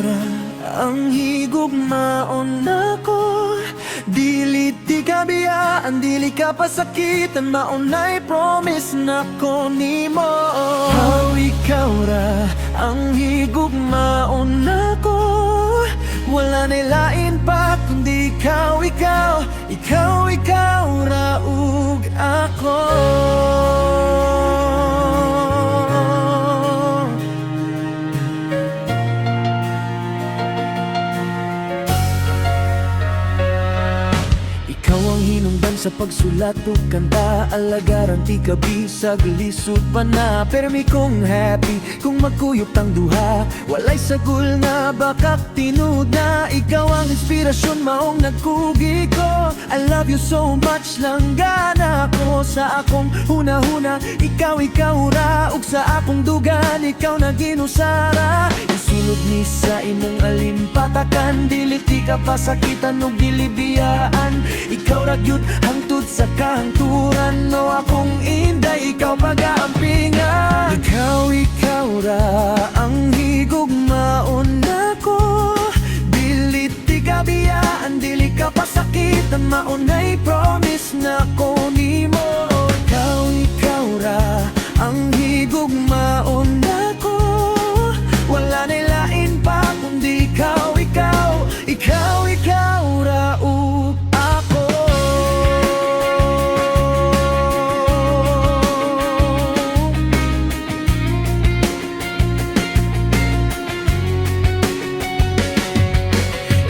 ra ang higugmaon nako. Dili di ka biyaan, dili ka pasakitan, maunay promise nako nimo. How ikaw ra ang higugmaon nako. Wala nilain pa kundi ikaw, ikaw, ikaw, ikaw ra ug ako. Ikaw ang hinungdan sa pagsulat ug kanta, alagaran ti kabisag lisod pa na. Permi kong happy kung magkuyop tang duha, walay sagol nga bakak tinud na. Ikaw ang inspirasyon maong nagkugi ko. I love you so much lang gana ko sa akong hunahuna. Ikaw, ikaw ra ug sa akong dugan, ikaw na ginusara. Isulod ni sa imong alimpatakan, dili ti ka pasakitan ug dili biyaan. Ikaw ra gyud hangtod sa kahangturan, no akong inday, ikaw pag-aampingan. Ikaw, ikaw ra ang higugmaon nako. Dili ti ka biyaan, dili ka pasakitan, maunay promise nako nimo. Ikaw, ikaw ra ang higugmaon nako. Wala nilain pa kundi ikaw, ikaw, ikaw, ikaw ra ug ako.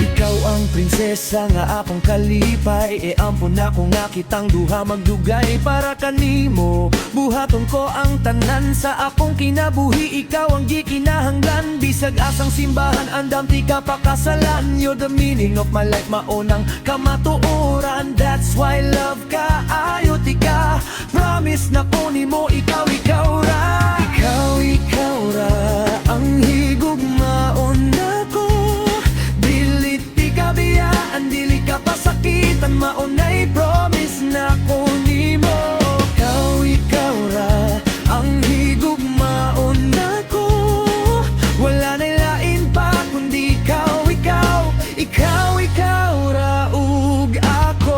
Ikaw ang prinsesa nga akong kalipay, e ampon ako nga kitang duha magdugay para kanimo. Buhaton ko ang tanan sa akong kinabuhi, ikaw ang gikinahanglan. Bisag asang simbahan, andam ti ka pakasalan. You're the meaning of my life, maunang kamatuoran. That's why love ka, ayo ti ka. Promise na ko nimo, ikaw, ikaw ra. Ikaw, ikaw ra ang higugmaon nako. Dili ti ka biyaan, dili ka pasakitan, maunay promise na ko nimo. Ikaw, ikaw ra ang higugmaon nako. Wala nilain pa kundi ikaw, ikaw, ikaw, ikaw ra ug ako.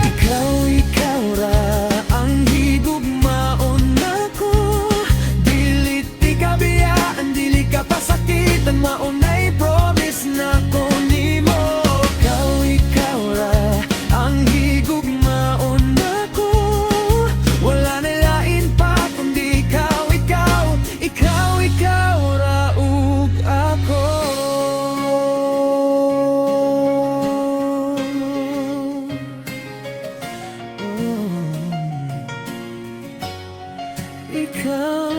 Ikaw, ikaw ra ang higugmaon nako. Dili ti ka biyaan, dili ka pasakitan, maunay promise nako nimo. Ikaw, ikaw ra ang higugmaon nako. Wala nilain pa kundi ikaw, ikaw, ikaw, ikaw ra ug ako. Ikaw